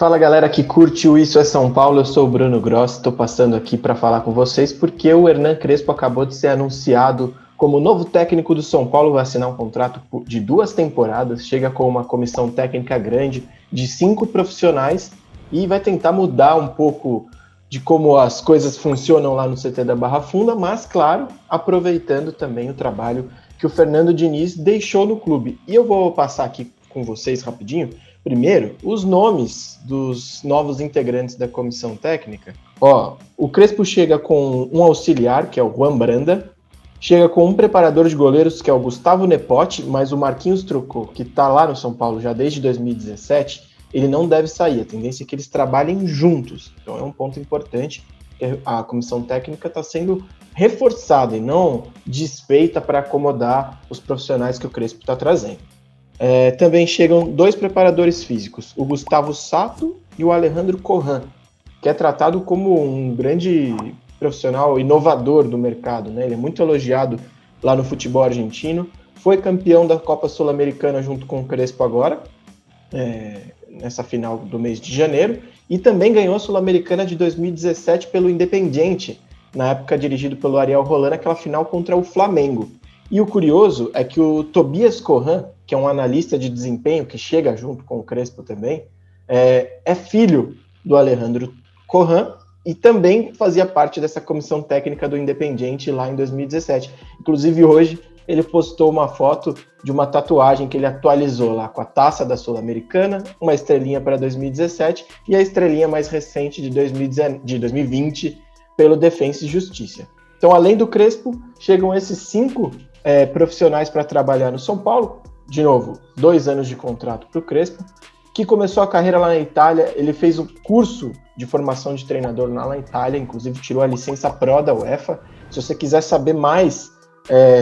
Fala galera que curte o Isso é São Paulo, eu sou o Bruno Grossi, estou passando aqui para falar com vocês porque o Hernan Crespo acabou de ser anunciado como novo técnico do São Paulo, vai assinar um contrato de 2 temporadas, chega com uma comissão técnica grande de 5 profissionais e vai tentar mudar um pouco de como as coisas funcionam lá no CT da Barra Funda, mas claro, aproveitando também o trabalho que o Fernando Diniz deixou no clube. E eu vou passar aqui com vocês rapidinho. Primeiro, os nomes dos novos integrantes da comissão técnica. O Crespo chega com um auxiliar, que é o Juan Branda, chega com um preparador de goleiros, que é o Gustavo Nepote, mas o Marquinhos Trocou, que está lá no São Paulo já desde 2017, ele não deve sair. A tendência é que eles trabalhem juntos. Então é um ponto importante, que a comissão técnica está sendo reforçada e não desfeita para acomodar os profissionais que o Crespo está trazendo. Também chegam 2 preparadores físicos, o Gustavo Sato e o Alejandro Corran, que é tratado como um grande profissional inovador do mercado, né? Ele é muito elogiado lá no futebol argentino, foi campeão da Copa Sul-Americana junto com o Crespo agora, nessa final do mês de janeiro, e também ganhou a Sul-Americana de 2017 pelo Independiente, na época dirigido pelo Ariel Roland, aquela final contra o Flamengo. E o curioso é que o Tobias Corran, que é um analista de desempenho que chega junto com o Crespo também, é filho do Alejandro Corran e também fazia parte dessa comissão técnica do Independiente lá em 2017. Inclusive hoje ele postou uma foto de uma tatuagem que ele atualizou lá com a taça da Sul-Americana, uma estrelinha para 2017 e a estrelinha mais recente de 2020 pelo Defensa e Justiça. Então, além do Crespo, chegam esses 5 profissionais para trabalhar no São Paulo. De novo, 2 anos de contrato para o Crespo, que começou a carreira lá na Itália. Ele fez um curso de formação de treinador lá na Itália, inclusive tirou a licença Pro da UEFA. Se você quiser saber mais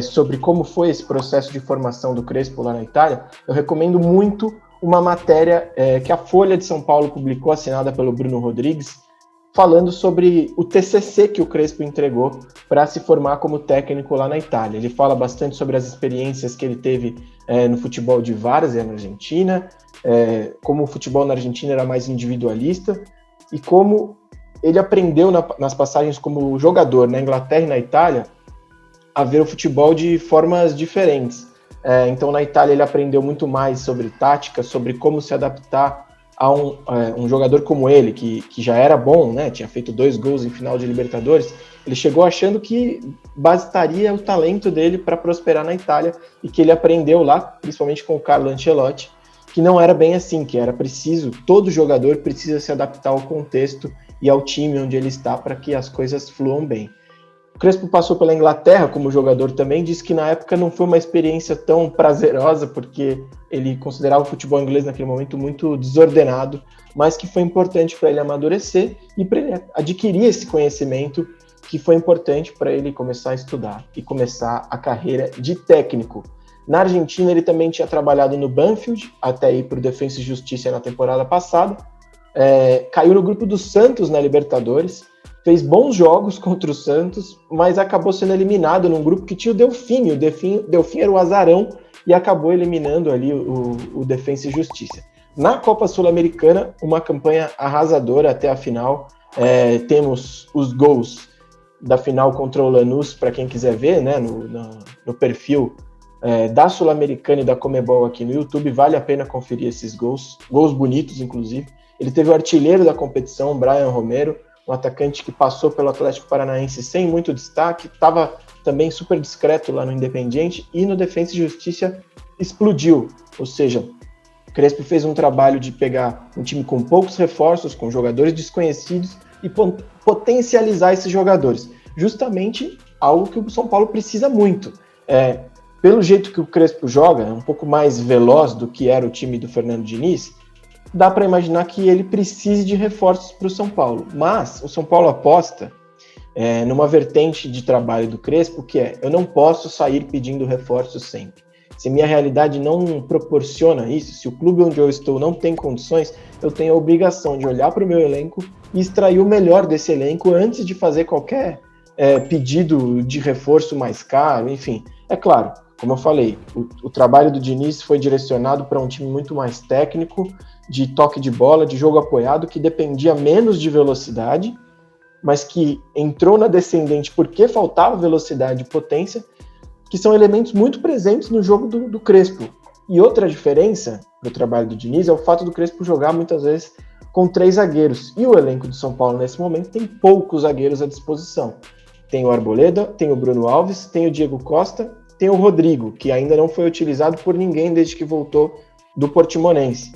sobre como foi esse processo de formação do Crespo lá na Itália, eu recomendo muito uma matéria que a Folha de São Paulo publicou, assinada pelo Bruno Rodrigues, falando sobre o TCC que o Crespo entregou para se formar como técnico lá na Itália. Ele fala bastante sobre as experiências que ele teve no futebol de várzea na Argentina, como o futebol na Argentina era mais individualista e como ele aprendeu nas passagens como jogador na Inglaterra e na Itália a ver o futebol de formas diferentes. Então na Itália ele aprendeu muito mais sobre tática, sobre como se adaptar a um jogador como ele, que já era bom, né? Tinha feito 2 gols em final de Libertadores. Ele chegou achando que bastaria o talento dele para prosperar na Itália e que ele aprendeu lá, principalmente com o Carlo Ancelotti, que não era bem assim, que era preciso, todo jogador precisa se adaptar ao contexto e ao time onde ele está para que as coisas fluam bem. O Crespo passou pela Inglaterra como jogador também, disse que na época não foi uma experiência tão prazerosa, porque ele considerava o futebol inglês naquele momento muito desordenado, mas que foi importante para ele amadurecer e para ele adquirir esse conhecimento que foi importante para ele começar a estudar e começar a carreira de técnico. Na Argentina ele também tinha trabalhado no Banfield, até ir para o Defensa e Justiça na temporada passada, caiu no grupo do Santos na Libertadores, fez bons jogos contra o Santos, mas acabou sendo eliminado num grupo que tinha o Delfim. O Delfim era o azarão e acabou eliminando ali o Defensa e Justiça. Na Copa Sul-Americana, uma campanha arrasadora até a final. Temos os gols da final contra o Lanús, para quem quiser ver, né, no perfil da Sul-Americana e da Conmebol aqui no YouTube. Vale a pena conferir esses gols bonitos, inclusive. Ele teve o artilheiro da competição, Brian Romero, um atacante que passou pelo Atlético Paranaense sem muito destaque, estava também super discreto lá no Independiente e no Defensa e Justiça explodiu. Ou seja, Crespo fez um trabalho de pegar um time com poucos reforços, com jogadores desconhecidos e potencializar esses jogadores. Justamente algo que o São Paulo precisa muito. Pelo jeito que o Crespo joga, um pouco mais veloz do que era o time do Fernando Diniz, dá para imaginar que ele precise de reforços para o São Paulo. Mas o São Paulo aposta numa vertente de trabalho do Crespo, que eu não posso sair pedindo reforços sempre. Se minha realidade não proporciona isso, se o clube onde eu estou não tem condições, eu tenho a obrigação de olhar para o meu elenco e extrair o melhor desse elenco antes de fazer qualquer pedido de reforço mais caro, enfim. É claro, como eu falei, o trabalho do Diniz foi direcionado para um time muito mais técnico, de toque de bola, de jogo apoiado, que dependia menos de velocidade, mas que entrou na descendente porque faltava velocidade e potência, que são elementos muito presentes no jogo do Crespo. E outra diferença do trabalho do Diniz é o fato do Crespo jogar muitas vezes com 3 zagueiros. E o elenco do São Paulo, nesse momento, tem poucos zagueiros à disposição. Tem o Arboleda, tem o Bruno Alves, tem o Diego Costa, tem o Rodrigo, que ainda não foi utilizado por ninguém desde que voltou do Portimonense.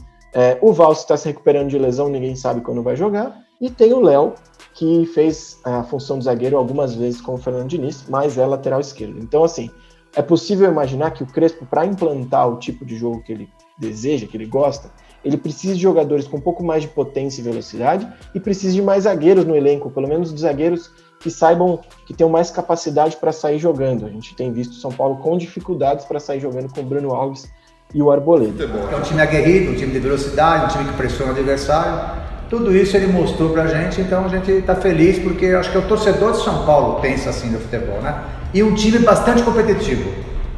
O Valls está se recuperando de lesão, ninguém sabe quando vai jogar. E tem o Léo, que fez a função de zagueiro algumas vezes com o Fernando Diniz, mas é lateral esquerdo. Então, assim, é possível imaginar que o Crespo, para implantar o tipo de jogo que ele deseja, que ele gosta, ele precisa de jogadores com um pouco mais de potência e velocidade e precisa de mais zagueiros no elenco, pelo menos de zagueiros que saibam, que tenham mais capacidade para sair jogando. A gente tem visto o São Paulo com dificuldades para sair jogando com o Bruno Alves e o Arboleda. É um time aguerrido, um time de velocidade, um time que pressiona o adversário. Tudo isso ele mostrou pra gente, então a gente está feliz, porque eu acho que o torcedor de São Paulo pensa assim no futebol, né? E um time bastante competitivo.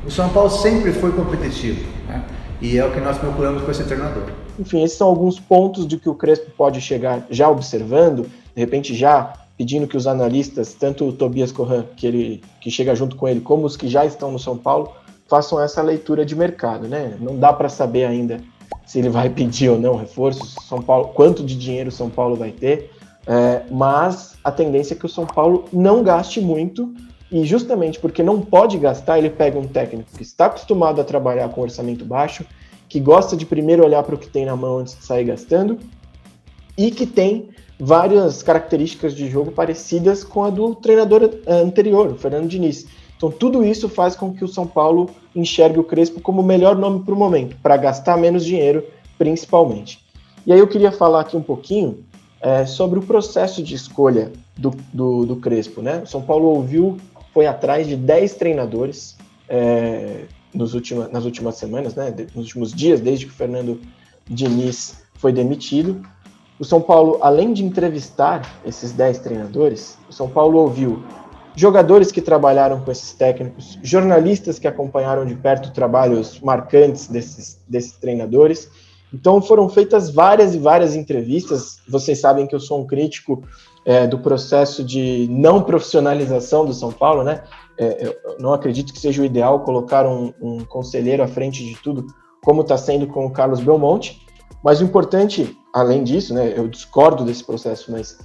O São Paulo sempre foi competitivo, né? E é o que nós procuramos com esse treinador. Enfim, esses são alguns pontos de que o Crespo pode chegar já observando, de repente já pedindo que os analistas, tanto o Tobias Corrêa, que chega junto com ele, como os que já estão no São Paulo, façam essa leitura de mercado, né? Não dá para saber ainda se ele vai pedir ou não reforços, São Paulo, quanto de dinheiro o São Paulo vai ter, mas a tendência é que o São Paulo não gaste muito, e justamente porque não pode gastar, ele pega um técnico que está acostumado a trabalhar com orçamento baixo, que gosta de primeiro olhar para o que tem na mão antes de sair gastando, e que tem várias características de jogo parecidas com a do treinador anterior, o Fernando Diniz. Então tudo isso faz com que o São Paulo enxergue o Crespo como o melhor nome para o momento, para gastar menos dinheiro, principalmente. E aí eu queria falar aqui um pouquinho sobre o processo de escolha do Crespo, né? O São Paulo foi atrás de 10 treinadores nas últimas semanas, né? Nos últimos dias, desde que o Fernando Diniz foi demitido. O São Paulo, além de entrevistar esses 10 treinadores, o São Paulo ouviu jogadores que trabalharam com esses técnicos, jornalistas que acompanharam de perto trabalhos marcantes desses treinadores. Então foram feitas várias e várias entrevistas. Vocês sabem que eu sou um crítico do processo de não profissionalização do São Paulo, né? Eu não acredito que seja o ideal colocar um conselheiro à frente de tudo, como está sendo com o Carlos Belmonte. Mas o importante, além disso, né, eu discordo desse processo, mas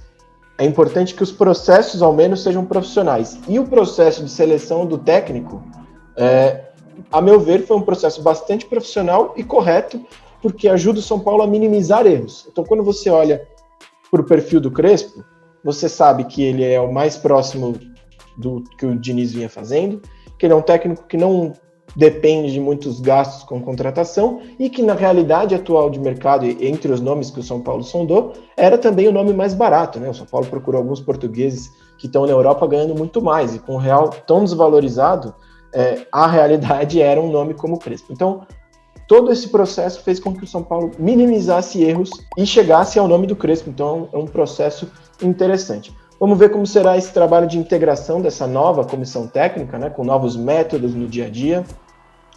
é importante que os processos, ao menos, sejam profissionais. E o processo de seleção do técnico, a meu ver, foi um processo bastante profissional e correto, porque ajuda o São Paulo a minimizar erros. Então, quando você olha para o perfil do Crespo, você sabe que ele é o mais próximo do que o Diniz vinha fazendo, que ele é um técnico que não depende de muitos gastos com contratação e que na realidade atual de mercado, entre os nomes que o São Paulo sondou, era também o nome mais barato, né? O São Paulo procurou alguns portugueses que estão na Europa ganhando muito mais, e com o real tão desvalorizado, a realidade era um nome como o Crespo. Então, todo esse processo fez com que o São Paulo minimizasse erros e chegasse ao nome do Crespo. Então, é um processo interessante. Vamos ver como será esse trabalho de integração dessa nova comissão técnica, né, com novos métodos no dia a dia.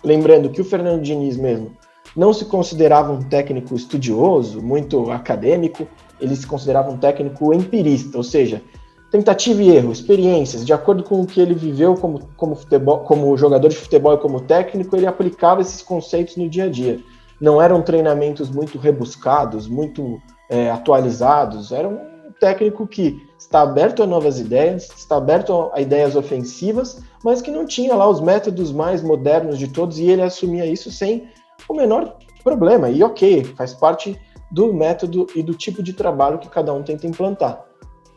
Lembrando que o Fernando Diniz mesmo não se considerava um técnico estudioso, muito acadêmico, ele se considerava um técnico empirista, ou seja, tentativa e erro, experiências, de acordo com o que ele viveu como jogador de futebol e como técnico, ele aplicava esses conceitos no dia a dia. Não eram treinamentos muito rebuscados, muito atualizados, era um técnico que está aberto a novas ideias, está aberto a ideias ofensivas, mas que não tinha lá os métodos mais modernos de todos, e ele assumia isso sem o menor problema. E ok, faz parte do método e do tipo de trabalho que cada um tenta implantar.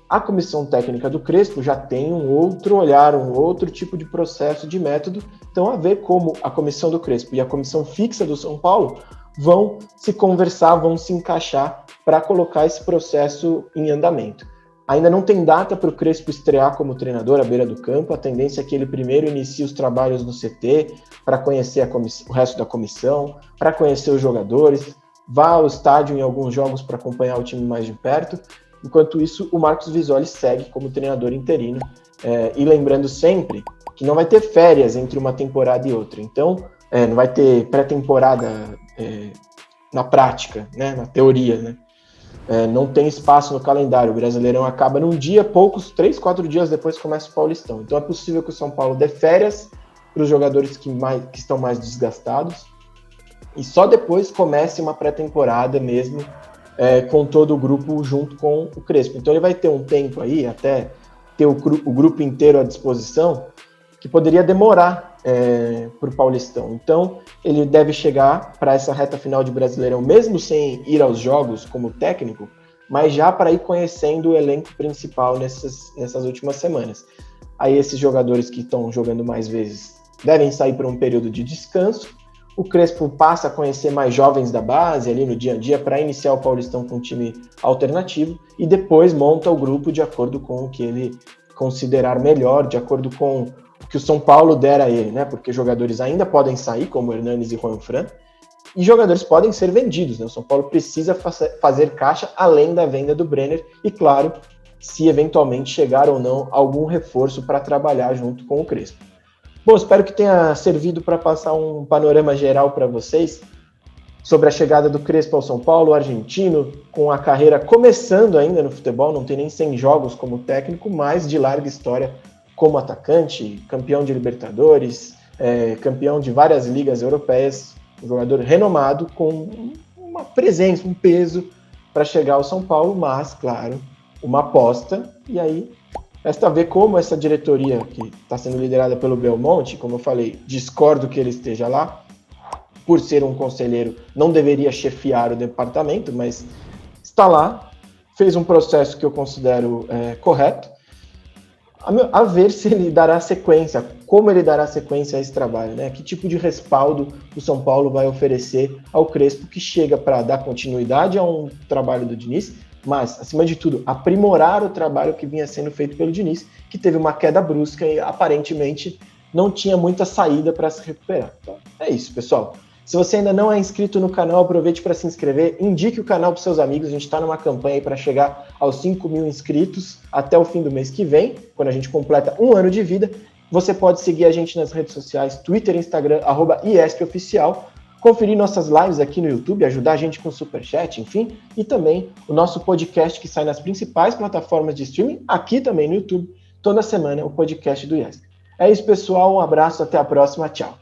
A comissão técnica do Crespo já tem um outro olhar, um outro tipo de processo, de método, então a ver como a comissão do Crespo e a comissão fixa do São Paulo vão se conversar, vão se encaixar para colocar esse processo em andamento. Ainda não tem data para o Crespo estrear como treinador à beira do campo, a tendência é que ele primeiro inicie os trabalhos no CT, para conhecer o resto da comissão, para conhecer os jogadores, vá ao estádio em alguns jogos para acompanhar o time mais de perto. Enquanto isso, o Marcos Visoli segue como treinador interino. E lembrando sempre que não vai ter férias entre uma temporada e outra. Então, não vai ter pré-temporada na prática, né, na teoria, né? Não tem espaço no calendário. O Brasileirão acaba num dia, 3, 4 dias depois começa o Paulistão. Então é possível que o São Paulo dê férias para os jogadores que estão mais desgastados e só depois comece uma pré-temporada mesmo, com todo o grupo junto com o Crespo. Então ele vai ter um tempo aí, até ter o grupo inteiro à disposição, que poderia demorar para o Paulistão. Então, ele deve chegar para essa reta final de Brasileirão, mesmo sem ir aos jogos como técnico, mas já para ir conhecendo o elenco principal nessas últimas semanas. Aí esses jogadores que estão jogando mais vezes devem sair por um período de descanso. O Crespo passa a conhecer mais jovens da base ali no dia a dia para iniciar o Paulistão com um time alternativo e depois monta o grupo de acordo com o que ele considerar melhor, de acordo com o que o São Paulo der a ele, né? Porque jogadores ainda podem sair, como Hernanes e Juanfran, e jogadores podem ser vendidos, né? O São Paulo precisa fazer caixa além da venda do Brenner e, claro, se eventualmente chegar ou não algum reforço para trabalhar junto com o Crespo. Bom, espero que tenha servido para passar um panorama geral para vocês sobre a chegada do Crespo ao São Paulo, o argentino, com a carreira começando ainda no futebol, não tem nem 100 jogos como técnico, mas de larga história como atacante, campeão de Libertadores, campeão de várias ligas europeias, um jogador renomado com uma presença, um peso para chegar ao São Paulo, mas, claro, uma aposta, e aí resta ver como essa diretoria, que está sendo liderada pelo Belmonte, como eu falei, discordo que ele esteja lá, por ser um conselheiro, não deveria chefiar o departamento, mas está lá, fez um processo que eu considero correto, a ver se ele dará sequência, como ele dará sequência a esse trabalho, né? Que tipo de respaldo o São Paulo vai oferecer ao Crespo, que chega para dar continuidade a um trabalho do Diniz, mas, acima de tudo, aprimorar o trabalho que vinha sendo feito pelo Diniz, que teve uma queda brusca e aparentemente não tinha muita saída para se recuperar. Então, é isso, pessoal. Se você ainda não é inscrito no canal, aproveite para se inscrever, indique o canal para seus amigos, a gente está numa campanha para chegar aos 5.000 inscritos até o fim do mês que vem, quando a gente completa 1 ano de vida. Você pode seguir a gente nas redes sociais, Twitter, Instagram, @IESPOficial, conferir nossas lives aqui no YouTube, ajudar a gente com superchat, enfim, e também o nosso podcast que sai nas principais plataformas de streaming, aqui também no YouTube, toda semana o podcast do IESP. É isso, pessoal, um abraço, até a próxima, tchau.